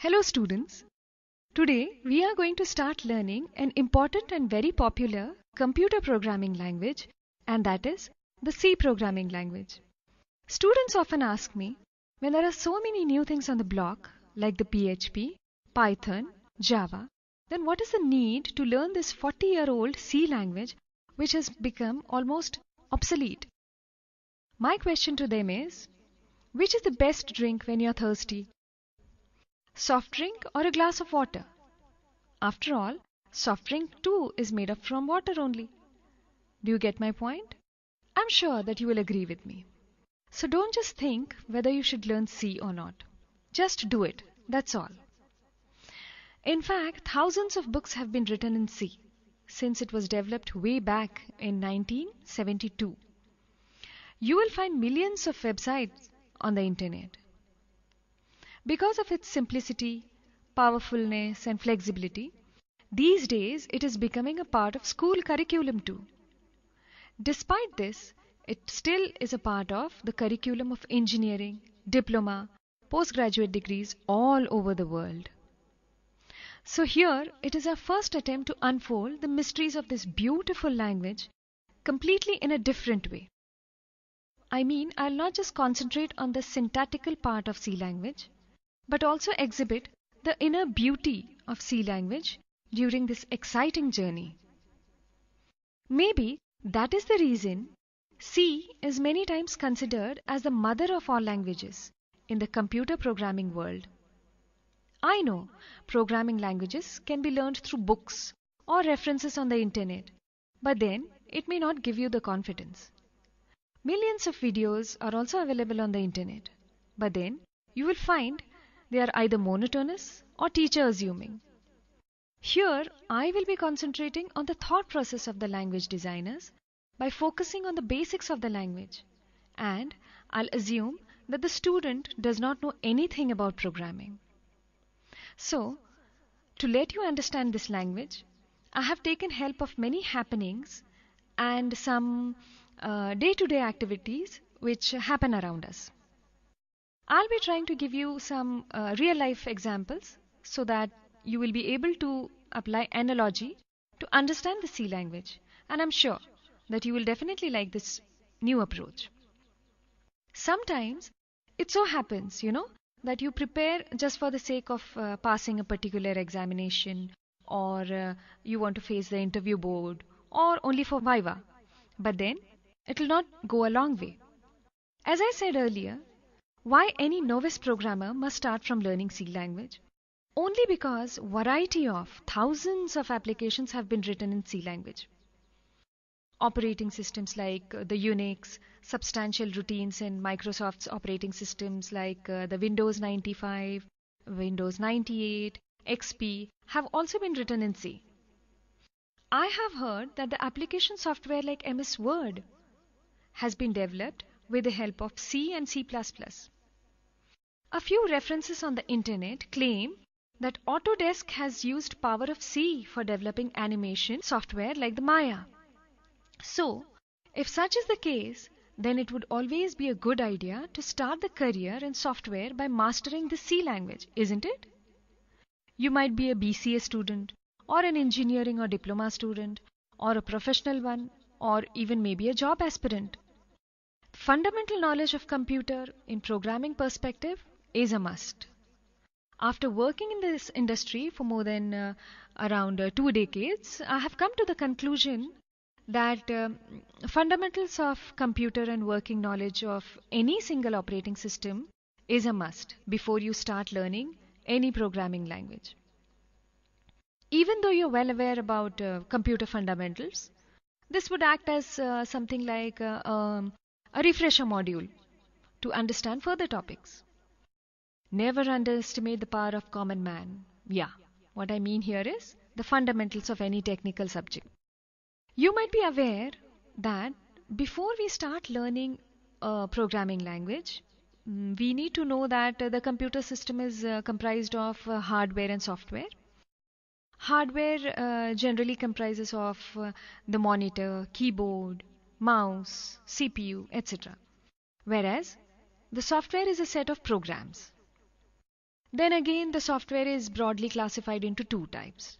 Hello students. Today we are going to start learning an important and very popular computer programming language, and that is the C programming language. Students often ask me, when there are so many new things on the block like the PHP, Python, Java, then what is the need to learn this 40-year-old C language which has become almost obsolete? My question to them is, which is the best drink when you're thirsty? Soft drink or a glass of water? After all, soft drink too is made up from water only. Do you get my point? I'm sure that you will agree with me. So don't just think whether you should learn C or not. Just do it. That's all. In fact, thousands of books have been written in C since it was developed way back in 1972. You will find millions of websites on the internet. Because of its simplicity, powerfulness, and flexibility, these days it is becoming a part of school curriculum too. Despite this, it still is a part of the curriculum of engineering, diploma, postgraduate degrees all over the world. So here it is our first attempt to unfold the mysteries of this beautiful language completely in a different way. I mean, I'll not just concentrate on the syntactical part of C language, but also exhibit the inner beauty of C language during this exciting journey. Maybe that is the reason C is many times considered as the mother of all languages in the computer programming world. I know programming languages can be learned through books or references on the internet, but then it may not give you the confidence. Millions of videos are also available on the internet, but then you will find they are either monotonous or teacher assuming. Here, I will be concentrating on the thought process of the language designers by focusing on the basics of the language, and I'll assume that the student does not know anything about programming. So, to let you understand this language, I have taken help of many happenings and some day-to-day activities which happen around us. I'll be trying to give you some real-life examples so that you will be able to apply analogy to understand the C language, and I'm sure that you will definitely like this new approach. Sometimes it so happens, that you prepare just for the sake of passing a particular examination, or you want to face the interview board, or only for Viva. But then it will not go a long way. As I said earlier, why any novice programmer must start from learning C language? Only because variety of thousands of applications have been written in C language. Operating systems like the Unix, substantial routines in Microsoft's operating systems like the Windows 95, Windows 98, XP have also been written in C. I have heard that the application software like MS Word has been developed with the help of C and C++. A few references on the internet claim that Autodesk has used power of C for developing animation software like the Maya. So, if such is the case, then it would always be a good idea to start the career in software by mastering the C language, isn't it? You might be a BCA student, or an engineering or diploma student, or a professional one, or even maybe a job aspirant. Fundamental knowledge of computer in programming perspective is a must. After working in this industry for more than around 2 decades, I have come to the conclusion that fundamentals of computer and working knowledge of any single operating system is a must before you start learning any programming language. Even though you're well aware about computer fundamentals, this would act as something like a refresher module to understand further topics. Never underestimate the power of common man. Yeah, what I mean here is the fundamentals of any technical subject. You might be aware that before we start learning a programming language, we need to know that the computer system is comprised of hardware and software. Hardware generally comprises of the monitor, keyboard, mouse, CPU, etc. Whereas the software is a set of programs. Then again, the software is broadly classified into two types.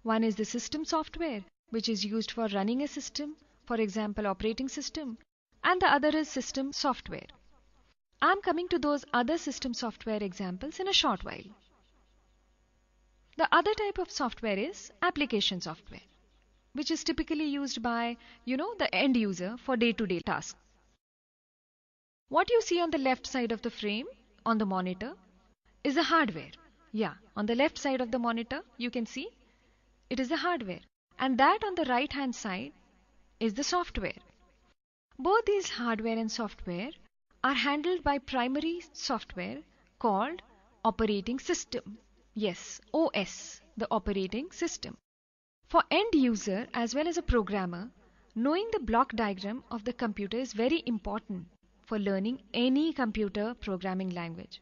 One is the system software, which is used for running a system, for example, operating system, and the other is system software. I'm coming to those other system software examples in a short while. The other type of software is application software, which is typically used by, the end user for day-to-day tasks. What you see on the left side of the frame on the monitor is the hardware. Yeah, on the left side of the monitor, you can see it is the hardware. And that on the right hand side is the software. Both these hardware and software are handled by primary software called operating system. Yes, OS, the operating system. For end user as well as a programmer, knowing the block diagram of the computer is very important for learning any computer programming language.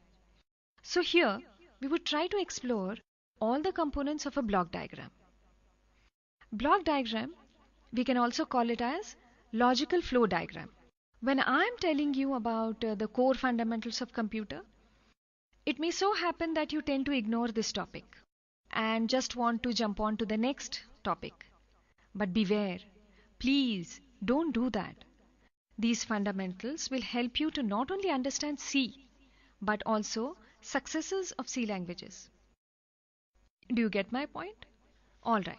So here, we would try to explore all the components of a block diagram. Block diagram, we can also call it as logical flow diagram. When I am telling you about the core fundamentals of computer, it may so happen that you tend to ignore this topic and just want to jump on to the next topic. But beware, please don't do that. These fundamentals will help you to not only understand C, but also successors of C languages. Do you get my point? Alright.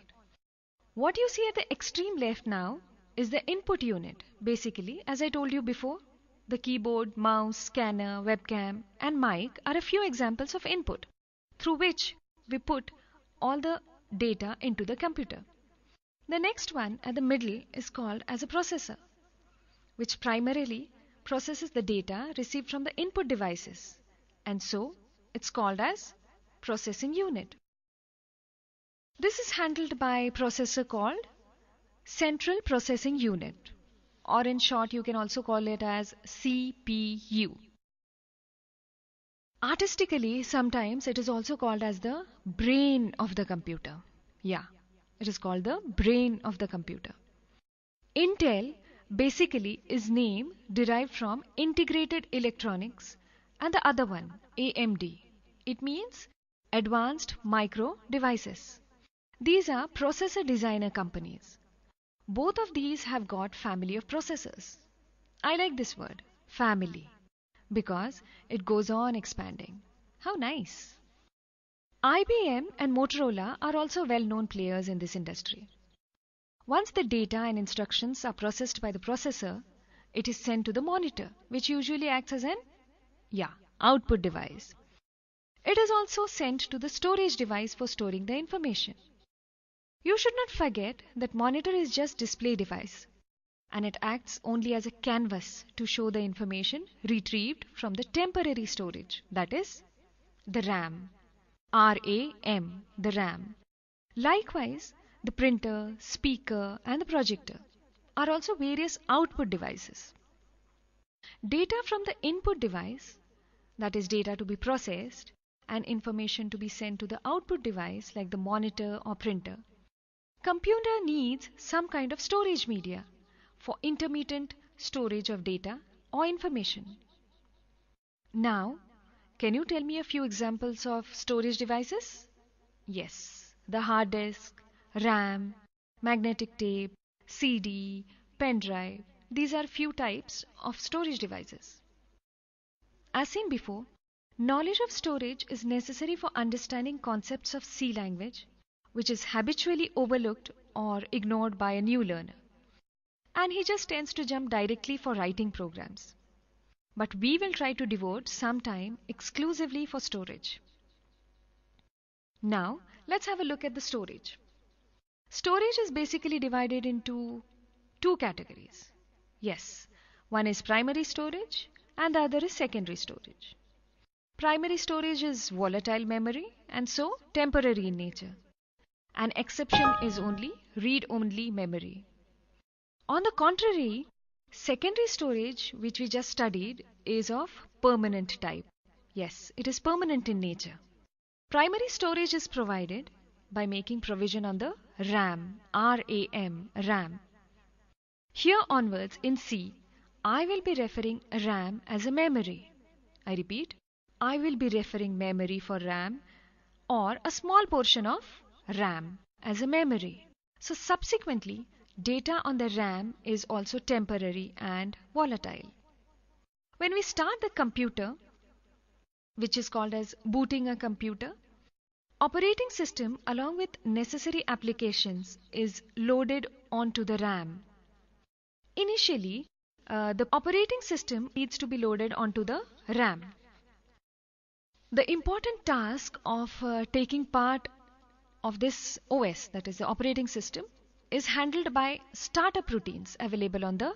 What you see at the extreme left now is the input unit. Basically, as I told you before, the keyboard, mouse, scanner, webcam, and mic are a few examples of input through which we put all the data into the computer. The next one at the middle is called as a processor, which primarily processes the data received from the input devices, and so it's called as processing unit. This is handled by a processor called Central Processing Unit, or in short you can also call it as CPU. Artistically, sometimes it is also called as the brain of the computer. Yeah, it is called the brain of the computer. Intel basically is name derived from Integrated Electronics, and the other one, AMD. It means Advanced Micro Devices. These are processor designer companies. Both of these have got family of processors. I like this word, family, because it goes on expanding. How nice. IBM and Motorola are also well-known players in this industry. Once the data and instructions are processed by the processor, it is sent to the monitor, which usually acts as an output device. It is also sent to the storage device for storing the information. You should not forget that monitor is just display device, and it acts only as a canvas to show the information retrieved from the temporary storage, that is the RAM. RAM, the RAM. Likewise, the printer, speaker, and the projector are also various output devices. Data from the input device, that is data to be processed, and information to be sent to the output device like the monitor or printer. Computer needs some kind of storage media for intermittent storage of data or information. Now, can you tell me a few examples of storage devices? Yes, the hard disk, RAM, magnetic tape, CD, pen drive. These are few types of storage devices. As seen before, knowledge of storage is necessary for understanding concepts of C language, which is habitually overlooked or ignored by a new learner. And he just tends to jump directly for writing programs. But we will try to devote some time exclusively for storage. Now, let's have a look at the storage. Storage is basically divided into two categories. Yes, one is primary storage and the other is secondary storage. Primary storage is volatile memory and so temporary in nature. An exception is only read-only memory. On the contrary, secondary storage, which we just studied, is of permanent type. Yes, it is permanent in nature. Primary storage is provided by making provision on the RAM, RAM. Here onwards in C, I will be referring RAM as a memory. I repeat, I will be referring memory for RAM or a small portion of RAM as a memory. So subsequently, data on the RAM is also temporary and volatile. When we start the computer, which is called as booting a computer, operating system along with necessary applications is loaded onto the RAM. Initially, the operating system needs to be loaded onto the RAM. The important task of taking part of this OS, that is the operating system, is handled by startup routines available on the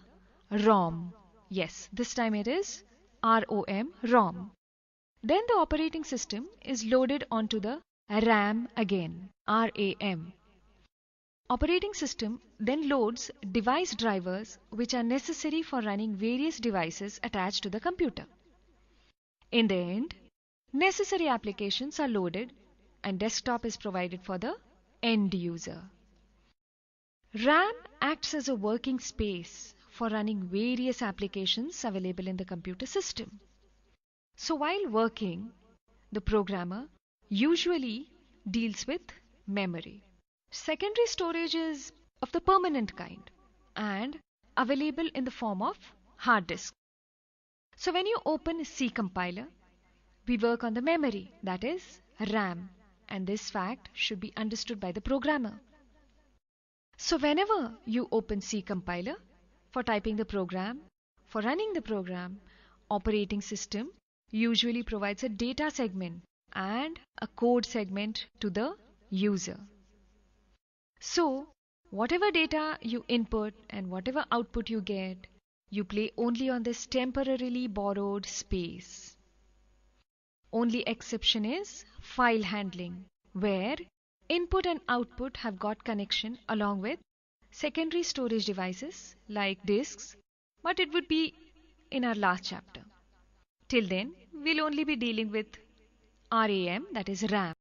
ROM. Yes, this time it is ROM, ROM. Then the operating system is loaded onto the RAM again, RAM. Operating system then loads device drivers which are necessary for running various devices attached to the computer. In the end, necessary applications are loaded and desktop is provided for the end user. RAM acts as a working space for running various applications available in the computer system. So while working, the programmer usually deals with memory. Secondary storage is of the permanent kind and available in the form of hard disk. So when you open C compiler, we work on the memory, that is RAM, and this fact should be understood by the programmer. So whenever you open C compiler for typing the program, for running the program, operating system usually provides a data segment and a code segment to the user. So whatever data you input and whatever output you get, you play only on this temporarily borrowed space. Only exception is file handling, where input and output have got connection along with secondary storage devices like disks, but it would be in our last chapter. Till then, we'll only be dealing with RAM, that is RAM.